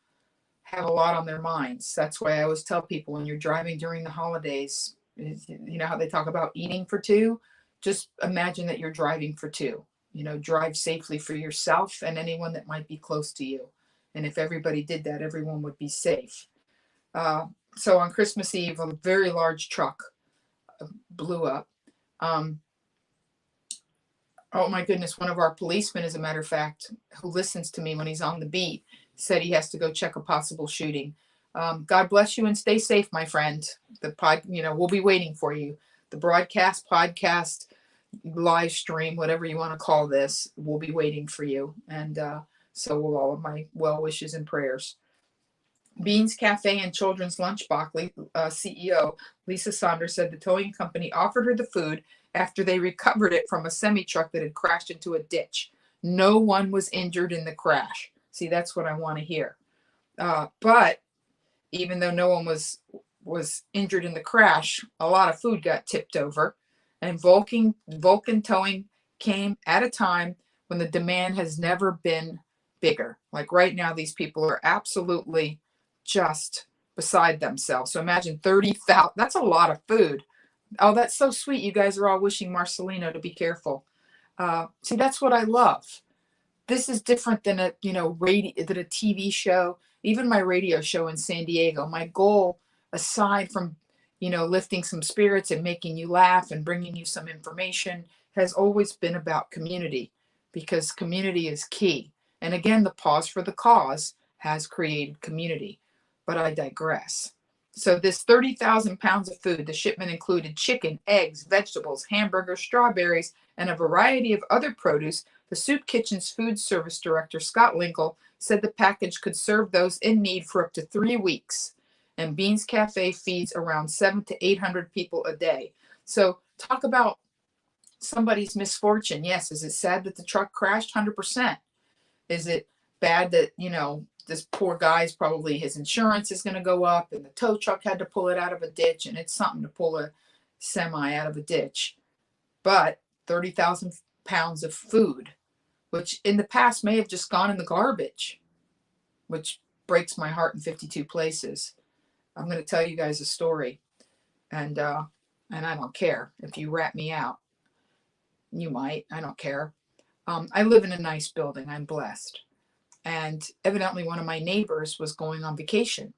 have a lot on their minds. That's why I always tell people, when you're driving during the holidays, you know how they talk about eating for two? Just imagine that you're driving for two. Drive safely for yourself and anyone that might be close to you. And if everybody did that, everyone would be safe. So on Christmas Eve, a very large truck blew up. Oh my goodness, one of our policemen, as a matter of fact, who listens to me when he's on the beat, said he has to go check a possible shooting. God bless you and stay safe, my friend. We'll be waiting for you. The broadcast, podcast, live stream, whatever you want to call this, we'll be waiting for you. And so will all of my well wishes and prayers. Beans Cafe and Children's Lunchbox CEO Lisa Saunders said the towing company offered her the food after they recovered it from a semi-truck that had crashed into a ditch. No one was injured in the crash. See, that's what I want to hear. But even though no one was injured in the crash, a lot of food got tipped over. And Vulcan Towing came at a time when the demand has never been bigger. Like right now, these people are absolutely just beside themselves. So imagine 30,000. That's a lot of food. Oh, that's so sweet. You guys are all wishing Marcelino to be careful. See, that's what I love. This is different than a TV show, even my radio show in San Diego. My goal, aside from lifting some spirits and making you laugh and bringing you some information, has always been about community, because community is key. And again, the Pause for the Cause has created community. But I digress. So this 30,000 pounds of food, the shipment included chicken, eggs, vegetables, hamburgers, strawberries, and a variety of other produce. The Soup Kitchen's food service director, Scott Linkle, said the package could serve those in need for up to 3 weeks. And Beans Cafe feeds around 700 to 800 people a day. So talk about somebody's misfortune. Yes, is it sad that the truck crashed? 100%. Is it bad that, this poor guy's probably, his insurance is going to go up, and the tow truck had to pull it out of a ditch, and it's something to pull a semi out of a ditch. But 30,000 pounds of food, which in the past may have just gone in the garbage, which breaks my heart in 52 places. I'm going to tell you guys a story, and I don't care if you rat me out. You might. I don't care. I live in a nice building. I'm blessed. And evidently one of my neighbors was going on vacation.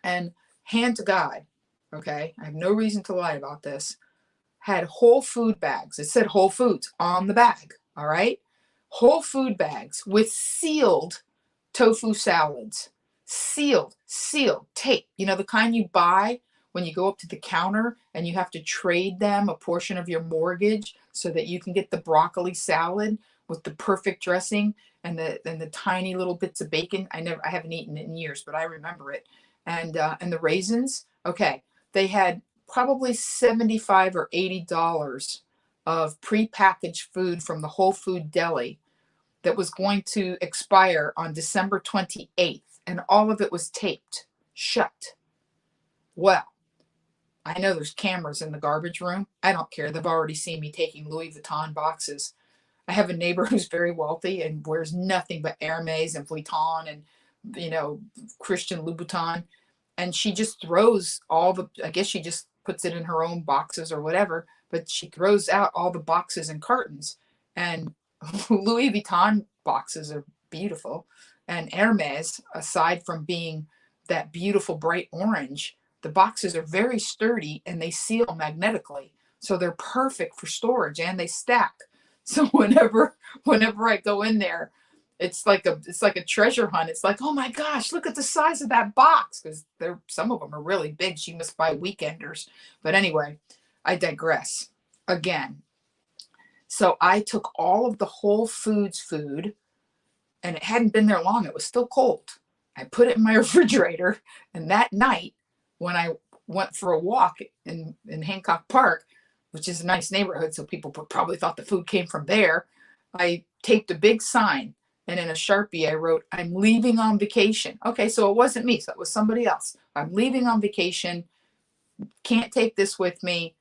And hand to God, okay, I have no reason to lie about this, had whole food bags. It said Whole Foods on the bag, all right? Whole food bags with sealed tofu salads. Sealed, tape. The kind you buy when you go up to the counter and you have to trade them a portion of your mortgage so that you can get the broccoli salad with the perfect dressing and the tiny little bits of bacon. I haven't eaten it in years, but I remember it. And the raisins. Okay, they had probably $75 or $80 of prepackaged food from the Whole Food Deli that was going to expire on December 28th, and all of it was taped shut. Well, I know there's cameras in the garbage room. I don't care. They've already seen me taking Louis Vuitton boxes. I have a neighbor who's very wealthy and wears nothing but Hermes and Vuitton and, Christian Louboutin. And she just throws I guess she just puts it in her own boxes or whatever, but she throws out all the boxes and cartons. And Louis Vuitton boxes are beautiful. And Hermes, aside from being that beautiful bright orange, the boxes are very sturdy and they seal magnetically. So they're perfect for storage and they stack. So whenever I go in there, it's like a treasure hunt. It's like, oh my gosh, look at the size of that box, because some of them are really big. She must buy weekenders. But anyway, I digress again. So I took all of the Whole Foods food, and it hadn't been there long. It was still cold. I put it in my refrigerator, and that night, when I went for a walk in Hancock Park, which is a nice neighborhood, so people probably thought the food came from there, I taped a big sign, and in a Sharpie, I wrote, "I'm leaving on vacation." Okay, so it wasn't me, so it was somebody else. "I'm leaving on vacation. Can't take this with me.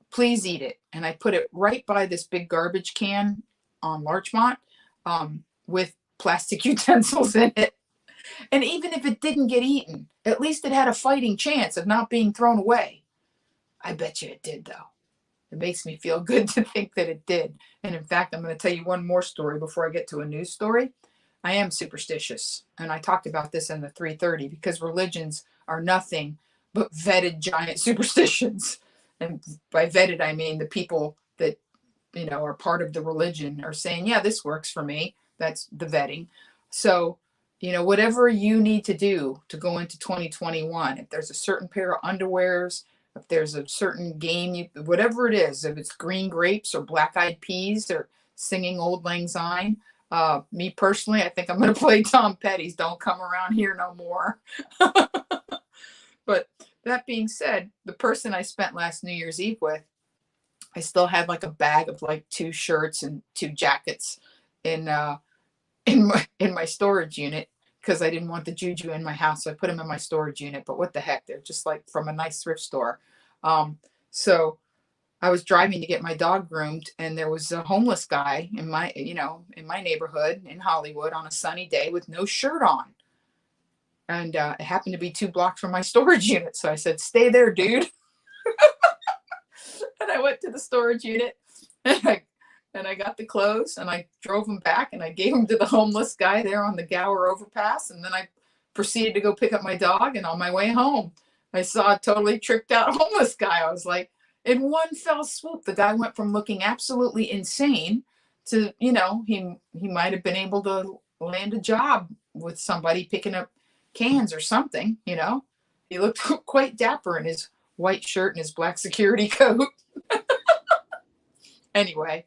Please eat it." And I put it right by this big garbage can on Larchmont, with plastic utensils in it. And even if it didn't get eaten, at least it had a fighting chance of not being thrown away. I bet you it did, though. It makes me feel good to think that it did. And in fact, I'm going to tell you one more story before I get to a news story. I am superstitious, and I talked about this in the 330, because religions are nothing but vetted giant superstitions. And by vetted, I mean the people that, are part of the religion are saying, yeah, this works for me. That's the vetting. So, whatever you need to do to go into 2021, if there's a certain pair of underwears, if there's a certain game, whatever it is, if it's green grapes or black eyed peas or singing Old Lang Syne, me personally, I think I'm going to play Tom Petty's "Don't Come Around Here No More." But that being said, the person I spent last New Year's Eve with, I still had like a bag of like 2 shirts and 2 jackets in my storage unit, because I didn't want the juju in my house. So I put them in my storage unit. But what the heck? They're just like from a nice thrift store. So I was driving to get my dog groomed, and there was a homeless guy in my neighborhood in Hollywood on a sunny day with no shirt on. And it happened to be 2 blocks from my storage unit. So I said, "Stay there, dude." And I went to the storage unit, and I got the clothes, and I drove them back, and I gave them to the homeless guy there on the Gower overpass. And then I proceeded to go pick up my dog. And on my way home, I saw a totally tricked out homeless guy. I was like, in one fell swoop, the guy went from looking absolutely insane to, he might have been able to land a job with somebody picking up cans or something. He looked quite dapper in his white shirt and his black security coat. Anyway,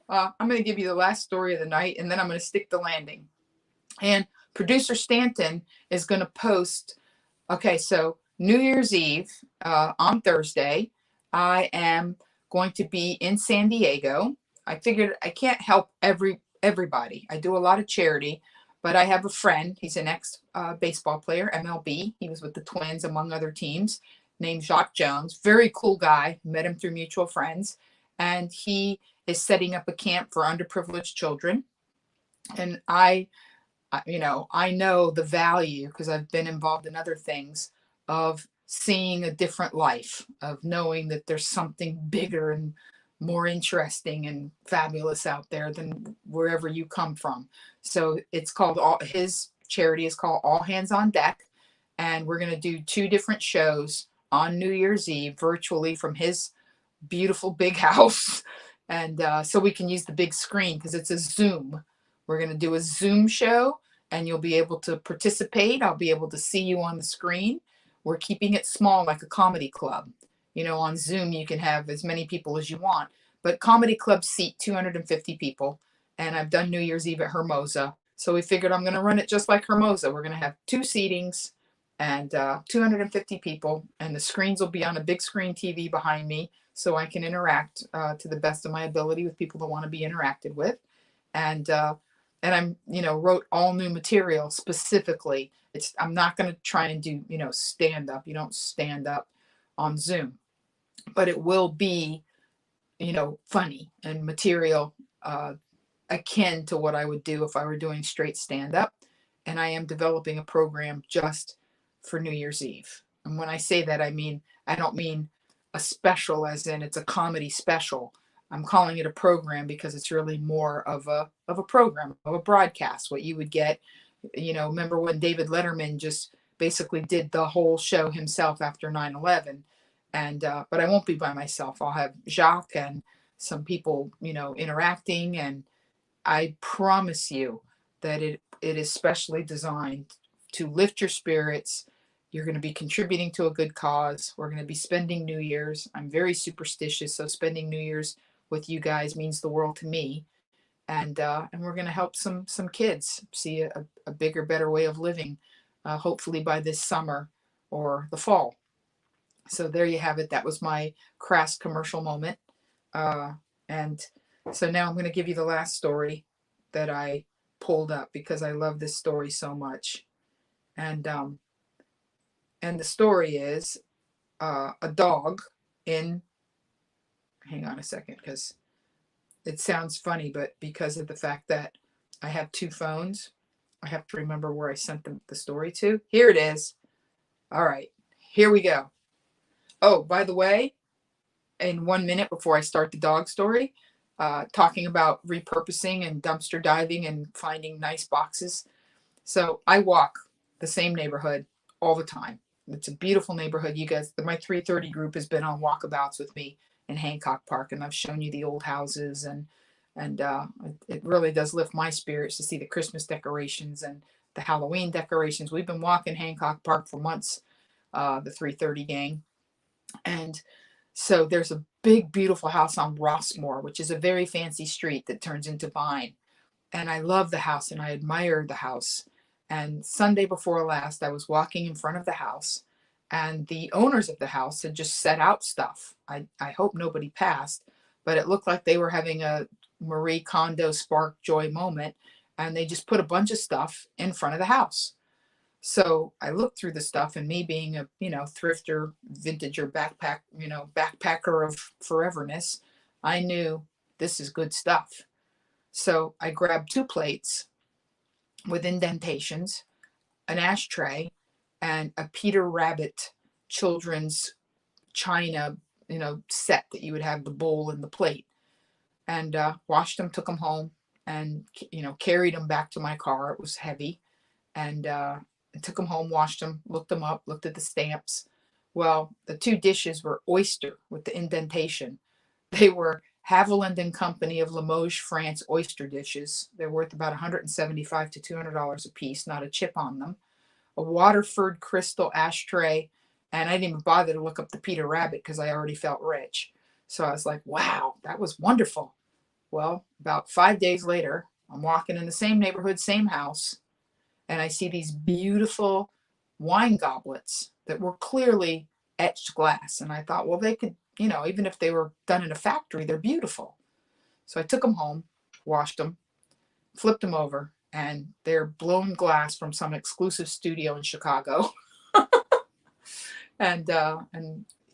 I'm going to give you the last story of the night, and then I'm going to stick the landing. And producer Stanton is going to post. Okay, so New Year's Eve on Thursday, I am going to be in San Diego. I figured I can't help everybody. I do a lot of charity, but I have a friend. He's an ex-baseball player, MLB. He was with the Twins, among other teams, named Jacques Jones. Very cool guy. Met him through mutual friends. And he is setting up a camp for underprivileged children. And I know the value, because I've been involved in other things, of seeing a different life, of knowing that there's something bigger and more interesting and fabulous out there than wherever you come from. So his charity is called All Hands on Deck. And we're going to do 2 different shows on New Year's Eve virtually from his beautiful big house. And so we can use the big screen, because it's a Zoom. We're going to do a Zoom show, and you'll be able to participate. I'll be able to see you on the screen. We're keeping it small, like a comedy club. On Zoom, you can have as many people as you want, but comedy clubs seat 250 people. And I've done New Year's Eve at Hermosa. So we figured I'm going to run it just like Hermosa. We're going to have 2 seatings and 250 people, and the screens will be on a big screen TV behind me, so I can interact to the best of my ability with people that want to be interacted with. And I'm, wrote all new material specifically. I'm not going to try and do, stand up. You don't stand up on Zoom, but it will be, funny and material akin to what I would do if I were doing straight stand up. And I am developing a program just for New Year's Eve. And when I say that, I don't mean a special as in it's a comedy special. I'm calling it a program because it's really more of a program, of a broadcast, what you would get. Remember when David Letterman just basically did the whole show himself after 9/11. And but I won't be by myself. I'll have Jacques and some people, interacting, and I promise you that it is specially designed to lift your spirits. You're going to be contributing to a good cause. We're going to be spending New Year's. I'm very superstitious, so spending New Year's with you guys means the world to me. And we're going to help some kids see a bigger, better way of living, hopefully by this summer or the fall. So there you have it. That was my crass commercial moment. And so now I'm going to give you the last story that I pulled up because I love this story so much. And the story is a dog in, hang on a second, because it sounds funny, but because of the fact that I have two phones, I have to remember where I sent the story to. Here it is. All right, here we go. Oh, by the way, in 1 minute before I start the dog story, talking about repurposing and dumpster diving and finding nice boxes. So I walk the same neighborhood all the time. It's a beautiful neighborhood. You guys, my 330 group has been on walkabouts with me in Hancock Park, and I've shown you the old houses, and it really does lift my spirits to see the Christmas decorations and the Halloween decorations. We've been walking Hancock Park for months, the 330 gang. And so there's a big, beautiful house on Rossmore, which is a very fancy street that turns into Vine. And I love the house and I admire the house. And Sunday before last, I was walking in front of the house, and the owners of the house had just set out stuff. I hope nobody passed, but it looked like they were having a Marie Kondo spark joy moment, and they just put a bunch of stuff in front of the house. So I looked through the stuff, and me being a, thrifter, vintager, backpacker of foreverness, I knew this is good stuff. So I grabbed 2 plates with indentations, an ashtray, and a Peter Rabbit children's china, set that you would have the bowl and the plate, and washed them, took them home, and, carried them back to my car. It was heavy, and took them home, washed them, looked them up, looked at the stamps. Well, the 2 dishes were oyster with the indentation. They were Haviland and Company of Limoges, France oyster dishes. They're worth about $175 to $200 a piece, not a chip on them. A Waterford crystal ashtray, and I didn't even bother to look up the Peter Rabbit because I already felt rich. So I was like, wow, that was wonderful. Well, about 5 days later, I'm walking in the same neighborhood, same house, and I see these beautiful wine goblets that were clearly etched glass. And I thought, well, they could, even if they were done in a factory, they're beautiful. So I took them home, washed them, flipped them over, and they're blown glass from some exclusive studio in Chicago. And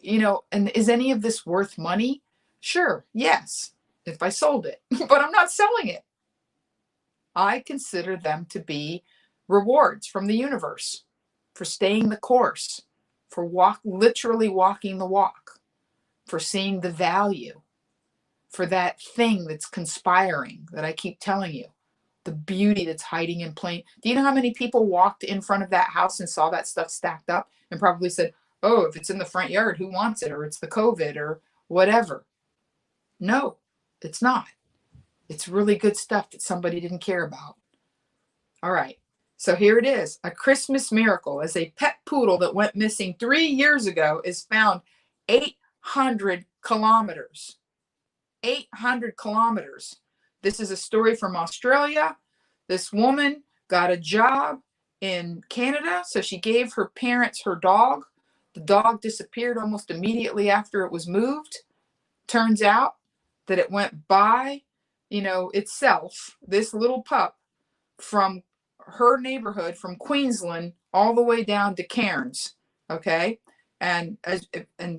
is any of this worth money? Sure, yes, if I sold it, but I'm not selling it. I consider them to be rewards from the universe for staying the course, for literally walking the walk, for seeing the value, for that thing that's conspiring that I keep telling you, the beauty that's hiding in plain. Do you know how many people walked in front of that house and saw that stuff stacked up and probably said, oh, if it's in the front yard, who wants it? Or it's the COVID or whatever. No, it's not. It's really good stuff that somebody didn't care about. All right. So here it is. A Christmas miracle. As a pet poodle that went missing 3 years ago is found 800 kilometers. 800 kilometers. This is a story from Australia. This woman got a job in Canada, so she gave her parents her dog. The dog disappeared almost immediately after it was moved. Turns out that it went by, itself, this little pup, from her neighborhood, from Queensland, all the way down to Cairns. Okay. And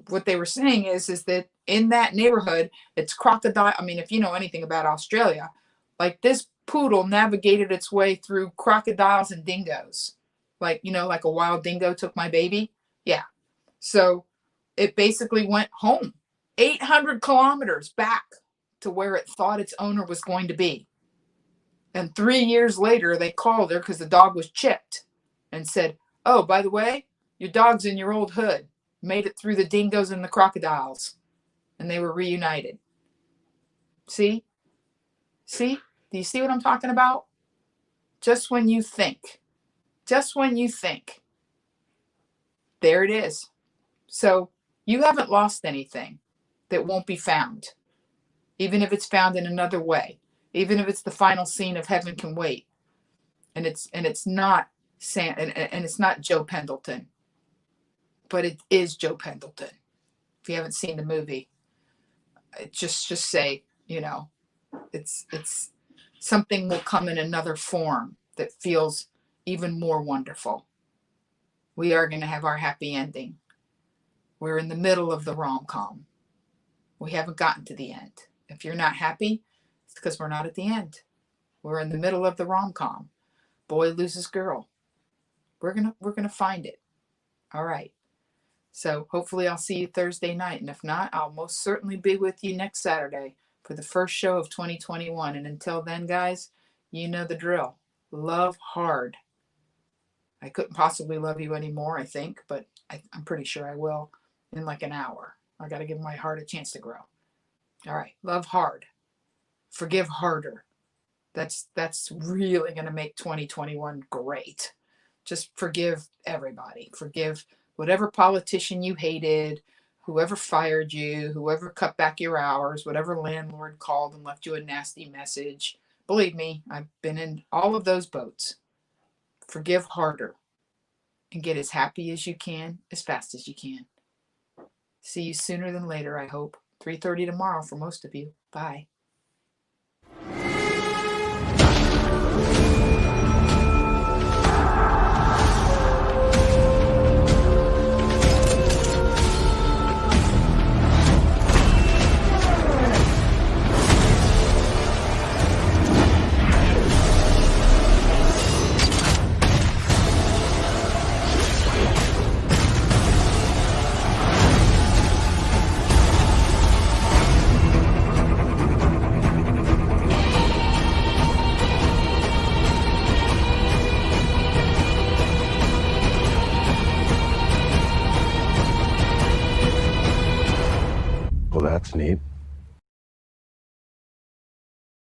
what they were saying is that in that neighborhood, it's crocodile. I mean, if you know anything about Australia, like this poodle navigated its way through crocodiles and dingoes. Like a wild dingo took my baby. Yeah. So it basically went home 800 kilometers back to where it thought its owner was going to be. And 3 years later, they called her because the dog was chipped and said, oh, by the way, your dog's in your old hood. Made it through the dingoes and the crocodiles. And they were reunited. See? See? Do you see what I'm talking about? Just when you think. Just when you think. There it is. So you haven't lost anything that won't be found. Even if it's found in another way. Even if it's the final scene of Heaven Can Wait. And it's not and it's not Joe Pendleton. But it is Joe Pendleton. If you haven't seen the movie, just say, you know, it's something will come in another form that feels even more wonderful. We are going to have our happy ending. We're in the middle of the rom-com. We haven't gotten to the end. If you're not happy, it's because we're not at the end. We're in the middle of the rom-com. Boy loses girl. We're gonna find it. All right. So hopefully I'll see you Thursday night. And if not, I'll most certainly be with you next Saturday for the first show of 2021. And until then, guys, you know the drill. Love hard. I couldn't possibly love you anymore, I think, but I'm pretty sure I will in like an hour. I got to give my heart a chance to grow. All right. Love hard. Forgive harder. That's really going to make 2021 great. Just forgive everybody. Forgive whatever politician you hated, whoever fired you, whoever cut back your hours, whatever landlord called and left you a nasty message. Believe me, I've been in all of those boats. Forgive harder and get as happy as you can, as fast as you can. See you sooner than later, I hope. 3:30 tomorrow for most of you. Bye. Well, that's neat.